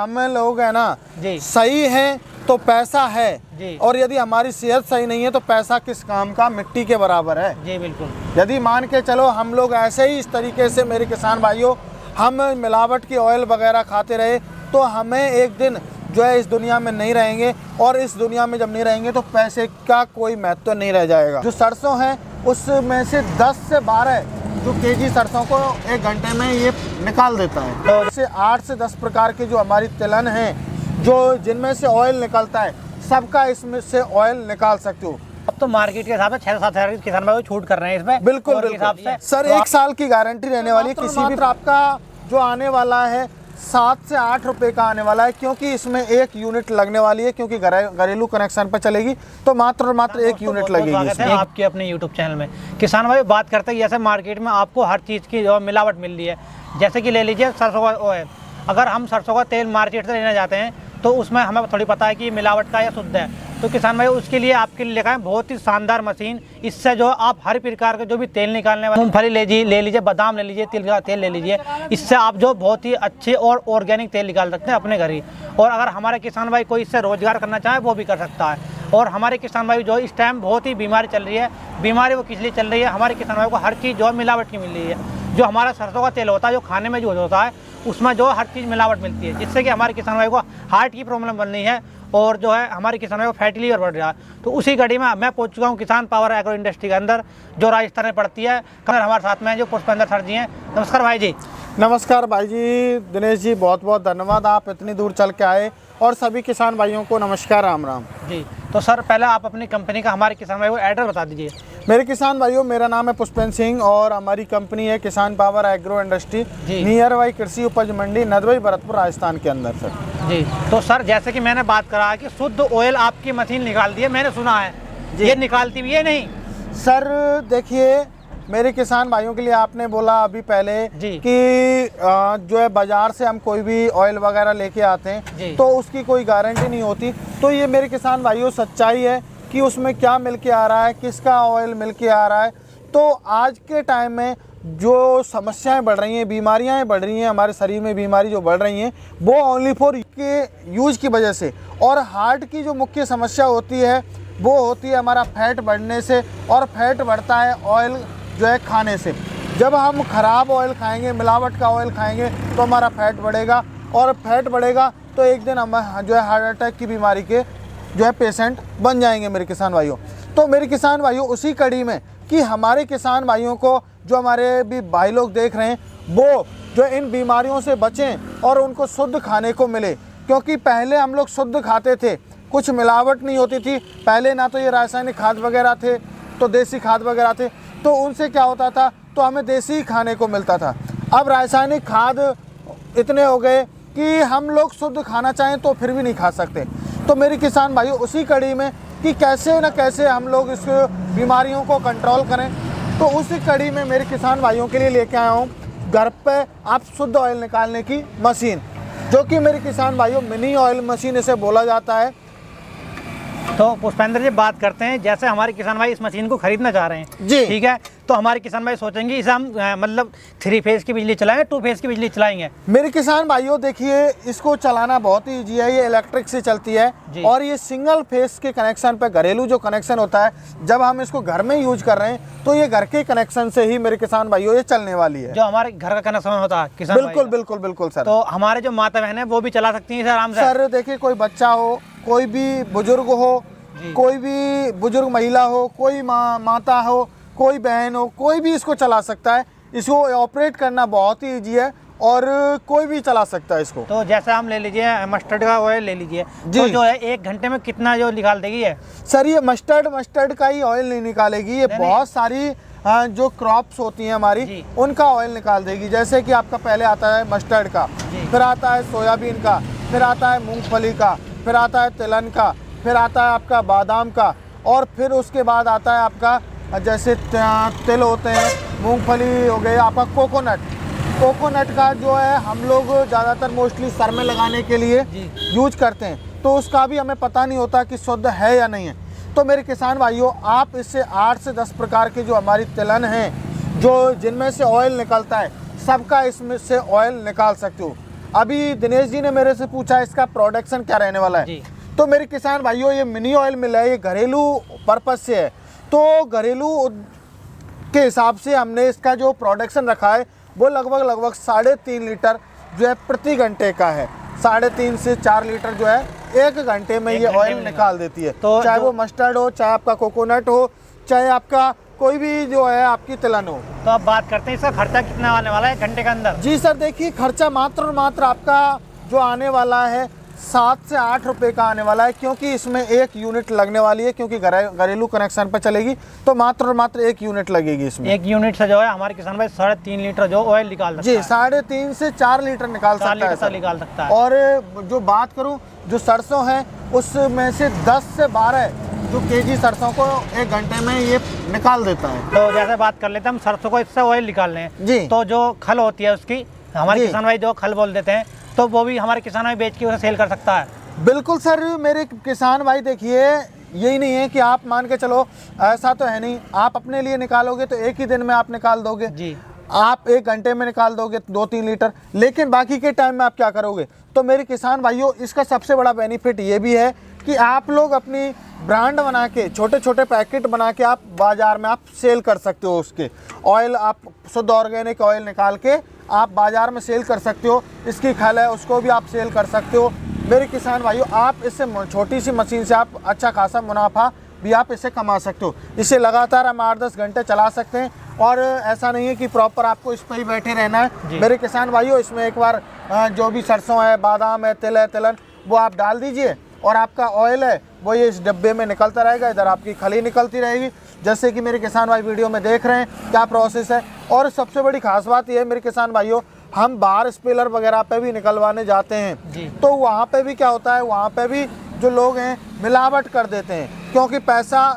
हम लोग है ना जी सही हैं तो पैसा है जी और यदि हमारी सेहत सही नहीं है तो पैसा किस काम का, मिट्टी के बराबर है। जी बिल्कुल। यदि मान के चलो हम लोग ऐसे ही इस तरीके से मेरे किसान भाइयों हम मिलावट की ऑयल वगैरह खाते रहे तो हमें एक दिन जो है इस दुनिया में नहीं रहेंगे, और इस दुनिया में जब नहीं रहेंगे तो पैसे का कोई महत्व नहीं रह जाएगा। जो सरसों है उसमें से 10 से 12 जो केजी सरसों को 1 घंटे में ये निकाल देता है। तो इससे 8 से 10 प्रकार के जो हमारी तिलहन हैं जो जिनमें से ऑयल निकलता है, सबका इसमें से ऑयल निकाल सकते हो। अब तो मार्केट के हिसाब से 6-7 हज़ार किसान भाई छूट कर रहे हैं इसमें। बिल्कुल और हिसाब से सर 1 साल की गारंटी रहने वाली है। किसी भी आपका जो आने वाला है 7 से 8 रुपए का आने वाला है, क्योंकि इसमें 1 यूनिट लगने वाली है, क्योंकि घरेलू कनेक्शन पर चलेगी तो मात्र और मात्र 1 यूनिट लगेगी इसमें। आपके अपने यूट्यूब चैनल में किसान भाई बात करते हैं जैसे मार्केट में आपको हर चीज़ की जो मिलावट मिल रही है, जैसे कि ले लीजिए सरसों का ऑयल। अगर हम सरसों का तेल मार्केट से लेने जाते हैं तो उसमें हमें थोड़ी पता है कि मिलावट का या शुद्ध है, तो किसान भाई उसके लिए आपके लिए लेकर बहुत ही शानदार मशीन। इससे जो आप हर प्रकार के जो भी तेल निकालने वाले मूंगफली ले लीजिए, बादाम ले लीजिए, तिल का तेल ले लीजिए, इससे आप जो बहुत ही अच्छे और ऑर्गेनिक तेल निकाल सकते हैं अपने घर ही। और अगर हमारे किसान भाई कोई इससे रोजगार करना चाहे वो भी कर सकता है। और हमारे किसान भाई जो इस टाइम बहुत ही बीमारी चल रही है, बीमारी वो किस लिए चल रही है, हमारे किसान भाई को हर चीज़ जो मिलावट की मिल रही है। जो हमारा सरसों का तेल होता है जो खाने में यूज होता है उसमें जो हर चीज़ मिलावट मिलती है, जिससे कि हमारे किसान भाई को हार्ट की प्रॉब्लम बन रही है और जो है हमारे किसान भाई को फैटी लीवर बढ़ रहा है। तो उसी कड़ी में मैं पहुंच चुका हूं किसान पावर एग्रो इंडस्ट्री के अंदर जो राजस्थान में पड़ती है। कल हमारे साथ में जो पुष्पेंद्र सर जी हैं। नमस्कार भाई जी। नमस्कार भाई जी, दिनेश जी बहुत बहुत धन्यवाद, आप इतनी दूर चल के आए। और सभी किसान भाइयों को नमस्कार, राम राम जी। तो सर पहले आप अपनी कंपनी का हमारे किसान भाई को एड्रेस बता दीजिए। मेरे किसान भाइयों, मेरा नाम है पुष्पेंद्र सिंह और हमारी कंपनी है किसान power agro industry, near by कृषि उपज मंडी, नदवाई, भरतपुर, राजस्थान के अंदर सर। जी। तो सर जैसे कि मैंने बात करा कि शुद्ध ऑयल आपकी मशीन निकाल दी है, मैंने सुना है ये निकालती भी है नहीं सर? देखिए मेरे किसान भाइयों के लिए आपने बोला अभी पहले कि जो है बाजार से हम कोई भी ऑयल वगैरह लेके आते हैं तो उसकी कोई गारंटी नहीं होती। तो ये मेरे किसान भाइयों सच्चाई है कि उसमें क्या मिल के आ रहा है, किसका ऑयल मिल के आ रहा है। तो आज के टाइम में जो समस्याएं बढ़ रही हैं, बीमारियां बढ़ रही हैं, हमारे शरीर में बीमारी जो बढ़ रही हैं वो ओनली फॉर के यूज की वजह से। और हार्ट की जो मुख्य समस्या होती है वो होती है हमारा फैट बढ़ने से, और फैट बढ़ता है ऑयल जो है खाने से। जब हम ख़राब ऑयल खाएंगे, मिलावट का ऑयल खाएंगे तो हमारा फैट बढ़ेगा, और फैट बढ़ेगा तो एक दिन हम जो है हार्ट अटैक की बीमारी के जो है पेशेंट बन जाएंगे मेरे किसान भाइयों। तो मेरे किसान भाइयों उसी कड़ी में कि हमारे किसान भाइयों को जो हमारे भी भाई लोग देख रहे हैं वो जो इन बीमारियों से बचें और उनको शुद्ध खाने को मिले। क्योंकि पहले हम लोग शुद्ध खाते थे, कुछ मिलावट नहीं होती थी पहले, ना तो ये रासायनिक खाद वगैरह थे तो देसी खाद वगैरह थे, तो उनसे क्या होता था तो हमें देसी खाने को मिलता था। अब रासायनिक खाद इतने हो गए कि हम लोग शुद्ध खाना चाहें तो फिर भी नहीं खा सकते। तो मेरे किसान भाइयों उसी कड़ी में कि कैसे न कैसे हम लोग इस बीमारियों को कंट्रोल करें, तो उसी कड़ी में मेरे किसान भाइयों के लिए लेके आया हूँ घर पे आप शुद्ध ऑयल निकालने की मशीन, जो कि मेरे किसान भाइयों मिनी ऑयल मशीन इसे बोला जाता है। तो पुष्पेंद्र जी बात करते हैं, जैसे हमारे किसान भाई इस मशीन को खरीदना चाह रहे हैं जी, ठीक है, तो हमारे किसान भाई सोचेंगे इसे हम मतलब 3 फेज की बिजली चलाएंगे, 2 फेज की बिजली चलाएंगे। मेरे किसान भाइयों देखिए इसको चलाना बहुत ही ईजी है, ये इलेक्ट्रिक से चलती है और ये सिंगल फेज के कनेक्शन पे, घरेलू जो कनेक्शन होता है जब हम इसको घर में यूज कर रहे हैं तो ये घर के कनेक्शन से ही मेरे किसान भाइयों ये चलने वाली है, जो हमारे घर का कनेक्शन होता है किसान बिल्कुल बिल्कुल बिल्कुल सर। तो हमारे जो माता बहन है वो भी चला सकती है सर आराम से? सर देखिए कोई बच्चा हो, कोई भी बुजुर्ग हो, कोई भी बुजुर्ग महिला हो, कोई माता हो, कोई बहन हो, कोई भी इसको चला सकता है। इसको ऑपरेट करना बहुत ही ईजी है और कोई भी चला सकता है इसको। तो जैसे हम ले लीजिए मस्टर्ड का ऑयल ले लीजिए, तो जो है 1 घंटे में कितना जो निकाल देगी है? सर ये मस्टर्ड का ही ऑयल नहीं निकालेगी, ये बहुत सारी जो क्रॉप्स होती हैं हमारी उनका ऑयल निकाल देगी। जैसे कि आपका पहले आता है मस्टर्ड का, फिर आता है सोयाबीन का, फिर आता है मूंगफली का, फिर आता है तिलहन का, फिर आता है आपका बादाम का, और फिर उसके बाद आता है आपका जैसे तिल होते हैं, मूंगफली हो गए, आपका कोकोनट का जो है हम लोग ज़्यादातर मोस्टली सर में लगाने के लिए यूज करते हैं, तो उसका भी हमें पता नहीं होता कि शुद्ध है या नहीं है। तो मेरे किसान भाइयों आप इससे 8 से 10 प्रकार के जो हमारी तिलहन हैं जो जिनमें से ऑयल निकलता है, सबका इसमें से ऑयल निकाल सकते हो। अभी दिनेश जी ने मेरे से पूछा इसका प्रोडक्शन क्या रहने वाला है। तो मेरे किसान भाइयों, ये मिनी ऑयल मिल है, ये घरेलू पर्पज से है। तो घरेलू के हिसाब से हमने इसका जो प्रोडक्शन रखा है वो लगभग 3.5 लीटर जो है प्रति घंटे का है। 3.5 से 4 लीटर जो है 1 घंटे में ये ऑयल निकाल देती है। तो चाहे वो मस्टर्ड हो, चाहे आपका कोकोनट हो, चाहे आपका कोई भी जो है आपकी तिलहन हो। तो अब बात करते हैं इसका खर्चा कितना आने वाला है घंटे के अंदर। जी सर, देखिए खर्चा मात्र और मात्र आपका जो आने वाला है 7 से 8 रुपए का आने वाला है, क्योंकि इसमें 1 यूनिट लगने वाली है, क्योंकि घरेलू कनेक्शन पर चलेगी तो मात्र और मात्र 1 यूनिट लगेगी इसमें। 1 यूनिट से जो है हमारे किसान भाई 3.5 लीटर जो ऑयल निकाल सकता है। जी, 3.5 से 4 लीटर निकाल सकता है। और जो बात करूं जो सरसों है उसमें से 10 से 12 जो केजी सरसों को 1 घंटे में ये निकाल देता है। तो जैसे बात कर लेते हैं हम सरसों को इससे ऑयल निकाल लें जी, तो जो खल होती है उसकी हमारे किसान भाई जो खल बोल देते हैं, तो वो भी हमारे किसान भाई बेच के उसे सेल कर सकता है। बिल्कुल सर, मेरे किसान भाई देखिए यही नहीं है कि आप मान के चलो, ऐसा तो है नहीं, आप अपने लिए निकालोगे तो 1 ही दिन में आप निकाल दोगे जी, आप 1 घंटे में निकाल दोगे 2-3 लीटर, लेकिन बाकी के टाइम में आप क्या करोगे। तो मेरे किसान भाइयों, इसका सबसे बड़ा बेनिफिट ये भी है कि आप लोग अपनी ब्रांड बना के छोटे छोटे पैकेट बना के आप बाज़ार में आप सेल कर सकते हो। उसके ऑयल आप शुद्ध ऑर्गेनिक ऑयल निकाल के आप बाज़ार में सेल कर सकते हो। इसकी खल है उसको भी आप सेल कर सकते हो। मेरे किसान भाइयों, आप इससे छोटी सी मशीन से आप अच्छा खासा मुनाफा भी आप इससे कमा सकते हो। इसे लगातार हम 8-10 घंटे चला सकते हैं, और ऐसा नहीं है कि प्रॉपर आपको इस पर ही बैठे रहना है। मेरे किसान भाइयों, इसमें एक बार जो भी सरसों है, बादाम है, तिल है, तिलहन, वो आप डाल दीजिए और आपका ऑयल है वो ये इस डब्बे में निकलता रहेगा। इधर आपकी खली निकलती रहेगी, जैसे कि मेरे किसान भाई वीडियो में देख रहे हैं क्या प्रोसेस है। और सबसे बड़ी खास बात यह है मेरे किसान भाइयों, हम बाहर स्पेलर वगैरह पे भी निकलवाने जाते हैं तो वहाँ पे भी क्या होता है, वहाँ पे भी जो लोग हैं मिलावट कर देते हैं, क्योंकि पैसा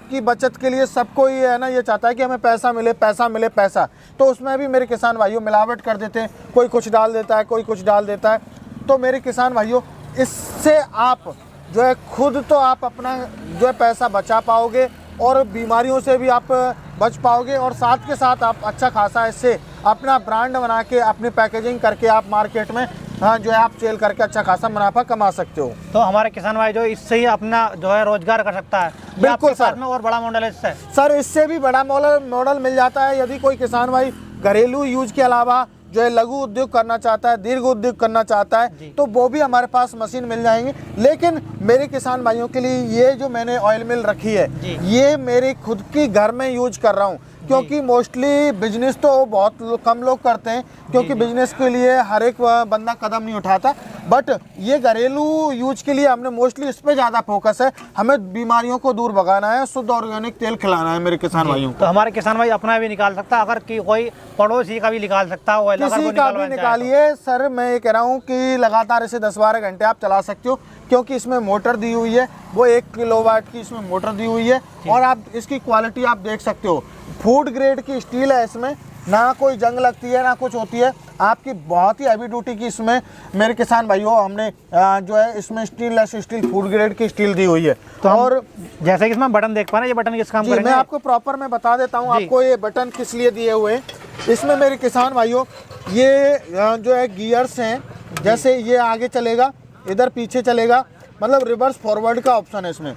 की बचत के लिए सबको ये है ना, ये चाहता है कि हमें पैसा मिले, पैसा मिले, पैसा। तो उसमें भी मेरे किसान भाइयों मिलावट कर देते हैं, कोई कुछ डाल देता है, कोई कुछ डाल देता है। तो मेरे किसान भाइयों, इससे आप जो है खुद तो आप अपना जो है पैसा बचा पाओगे और बीमारियों से भी आप बच पाओगे, और साथ के साथ आप अच्छा खासा इससे अपना ब्रांड बना के अपनी पैकेजिंग करके आप मार्केट में जो है आप सेल करके अच्छा खासा मुनाफा कमा सकते हो। तो हमारे किसान भाई जो इससे ही अपना जो है रोजगार कर सकता है। बिल्कुल सर, में और बड़ा मॉडल है इससे सर, इससे भी बड़ा मॉडल मिल जाता है। यदि कोई किसान भाई घरेलू यूज के अलावा जो है लघु उद्योग करना चाहता है, दीर्घ उद्योग करना चाहता है, तो वो भी हमारे पास मशीन मिल जाएंगे। लेकिन मेरे किसान भाइयों के लिए ये जो मैंने ऑयल मिल रखी है, ये मेरे खुद की घर में यूज कर रहा हूँ, क्योंकि मोस्टली बिजनेस तो बहुत कम लोग करते हैं, क्योंकि बिजनेस के लिए हर एक बंदा कदम नहीं उठाता। बट ये घरेलू यूज के लिए हमने मोस्टली इस पे ज़्यादा फोकस है। हमें बीमारियों को दूर भगाना है, शुद्ध ऑर्गेनिक तेल खिलाना है मेरे किसान भाइयों। तो हमारे किसान भाई अपना भी निकाल सकता है, अगर कोई पड़ोसी का भी निकाल सकता है, किसी का भी निकालिए सर। मैं ये कह रहा हूँ कि लगातार इसे 10-12 घंटे आप चला सकते हो, क्योंकि इसमें मोटर दी हुई है, वो 1 किलोवाट की इसमें मोटर दी हुई है। और आप इसकी क्वालिटी आप देख सकते हो, फूड ग्रेड की स्टील है, इसमें ना कोई जंग लगती है ना कुछ होती है। आपकी बहुत ही हैवी ड्यूटी की इसमें मेरे किसान भाइयों हमने जो है इसमें स्टील फूड ग्रेड की स्टील दी हुई है। तो और जैसे कि इसमें बटन देख पा रहे हैं, ये बटन किस काम करेंगे? मैं आपको प्रॉपर मैं बता देता हूँ आपको ये बटन किस लिए दिए हुए हैं। इसमें मेरे किसान भाइयों ये जो है गियर्स हैं, जैसे ये आगे चलेगा, इधर पीछे चलेगा, मतलब रिवर्स फॉरवर्ड का ऑप्शन है इसमें।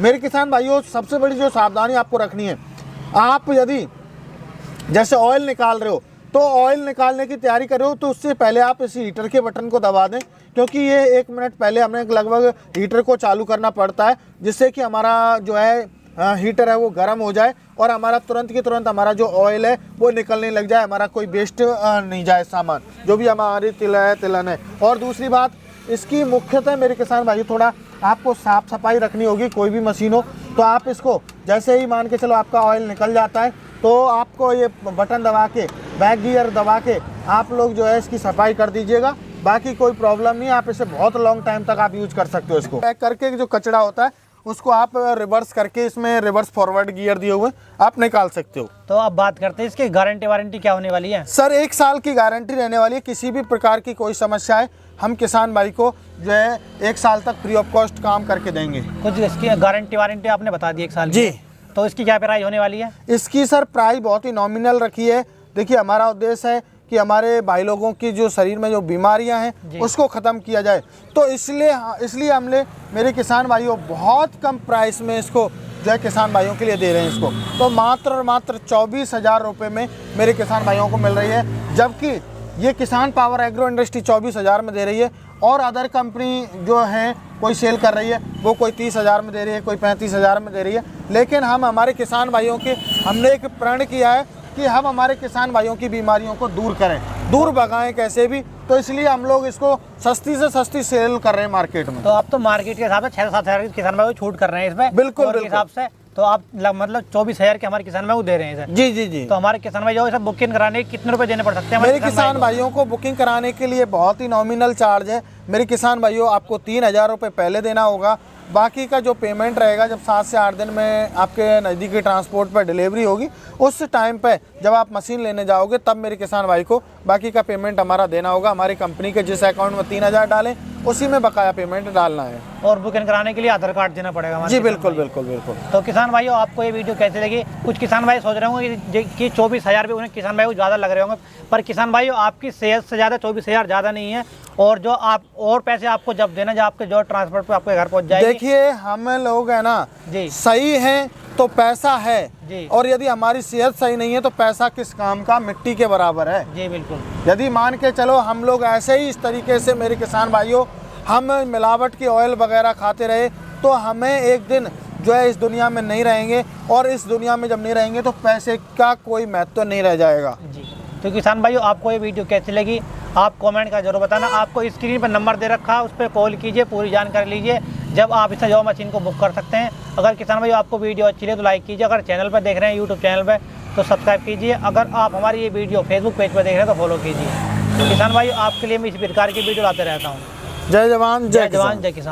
मेरे किसान भाइयों, सबसे बड़ी जो सावधानी आपको रखनी है, आप यदि जैसे ऑयल निकाल रहे हो तो ऑयल निकालने की तैयारी कर रहे हो तो उससे पहले आप इस हीटर के बटन को दबा दें, क्योंकि ये 1 मिनट पहले हमें लगभग हीटर को चालू करना पड़ता है, जिससे कि हमारा जो है हीटर है वो गर्म हो जाए और हमारा तुरंत की तुरंत हमारा जो ऑयल है वो निकलने लग जाए, हमारा कोई वेस्ट नहीं जाए सामान, जो भी हमारी तिलहन है। और दूसरी बात, इसकी मुख्यतः मेरे किसान भाई थोड़ा आपको साफ सफाई रखनी होगी। कोई भी मशीन हो तो आप इसको जैसे ही मान के चलो आपका ऑयल निकल जाता है तो आपको ये बटन दबा के, बैक गियर दबा के आप लोग जो है इसकी सफाई कर दीजिएगा। बाकी कोई प्रॉब्लम नहीं, आप इसे बहुत लॉन्ग टाइम तक आप यूज कर सकते हो। इसको पैक करके जो कचरा होता है उसको आप रिवर्स करके, इसमें रिवर्स फॉरवर्ड गियर दिए हुए आप निकाल सकते हो। तो अब बात करते हैं इसकी गारंटी वारंटी क्या होने वाली है? सर 1 साल की गारंटी रहने वाली है। किसी भी प्रकार की कोई समस्या है हम किसान भाई को जो है 1 साल तक फ्री ऑफ कॉस्ट काम करके देंगे। कुछ इसकी गारंटी वारंटी आपने बता दी 1 साल की, तो इसकी क्या प्राइस होने वाली है? इसकी सर प्राइस बहुत ही नॉमिनल रखी है। देखिए हमारा उद्देश्य है कि हमारे भाई लोगों की जो शरीर में जो बीमारियां हैं उसको ख़त्म किया जाए। तो इसलिए हमने मेरे किसान भाइयों बहुत कम प्राइस में इसको जो है किसान भाइयों के लिए दे रहे हैं इसको। तो मात्र और मात्र 24,000 रुपये में मेरे किसान भाइयों को मिल रही है, जबकि ये किसान पावर एग्रो इंडस्ट्री 24,000 में दे रही है और अदर कंपनी जो है कोई सेल कर रही है वो कोई 30,000 में दे रही है, कोई 35,000 में दे रही है। लेकिन हम हमारे किसान भाइयों के हमने एक प्रण किया है कि हम हमारे किसान भाइयों की बीमारियों को दूर करें, दूर भगाएं कैसे भी। तो इसलिए हम लोग इसको सस्ती से सस्ती सेल कर रहे हैं मार्केट में। तो आप तो मार्केट के हिसाब से 6-7 हज़ार किसान भाई को छूट कर रहे हैं इसमें, बिल्कुल के हिसाब से। तो आप मतलब 24,000 के हमारे किसान भाई को दे रहे हैं सर। जी जी जी। तो हमारे किसान भाई जो है बुकिंग कराने के कितने रुपए देने पड़ सकते हैं? मेरे किसान भाइयों को बुकिंग कराने के लिए बहुत ही नॉमिनल चार्ज है। मेरे किसान भाइयों, आपको 3,000 रुपये पहले देना होगा। बाकी का जो पेमेंट रहेगा जब 7 से 8 दिन में आपके नज़दीकी ट्रांसपोर्ट पर डिलीवरी होगी, उस टाइम पे जब आप मशीन लेने जाओगे तब मेरे किसान भाई को बाकी का पेमेंट हमारा देना होगा। हमारी कंपनी के जिस अकाउंट में 3,000 डालें उसी में बकाया पेमेंट डालना है। और बुकिंग कराने के लिए आधार कार्ड देना पड़ेगा? जी बिल्कुल बिल्कुल बिल्कुल। तो किसान भाइयों, आपको ये वीडियो कैसे लगी? कुछ किसान भाई सोच रहे होंगे कि 24,000 रुपये उन्हें किसान भाई को ज़्यादा लग रहे होंगे, पर किसान भाइयों आपकी सेहत से ज़्यादा 24,000 ज़्यादा नहीं है। और जो आप और पैसे आपको जब देना, जब आपके जो ट्रांसपोर्ट पे आपके घर पहुंच जाएगी। देखिए, हम लोग है ना जी सही हैं तो पैसा है जी, और यदि हमारी सेहत सही नहीं है तो पैसा किस काम का, मिट्टी के बराबर है। जी बिल्कुल। यदि मान के चलो हम लोग ऐसे ही इस तरीके से मेरे किसान भाइयों हम मिलावट की ऑयल वगैरह खाते रहे तो हमें एक दिन जो है इस दुनिया में नहीं रहेंगे, और इस दुनिया में जब नहीं रहेंगे तो पैसे का कोई महत्व तो नहीं रह जाएगा। जी, तो किसान भाइयों आपको ये वीडियो कैसी लगी आप कमेंट का जरूर बताना। आपको स्क्रीन पर नंबर दे रखा है, उस पर कॉल कीजिए, पूरी जानकारी लीजिए, जब आप इससे जो मशीन को बुक कर सकते हैं। अगर किसान भाइयों आपको वीडियो अच्छी लगे तो लाइक कीजिए, अगर चैनल पर देख रहे हैं यूट्यूब चैनल पर तो सब्सक्राइब कीजिए, अगर आप हमारी ये वीडियो फेसबुक पेज पर देख रहे हैं तो फॉलो कीजिए। किसान भाइयों आपके लिए मैं इस प्रकार की वीडियो लाते रहता हूँ। जय जवान जय जवान जय किसान।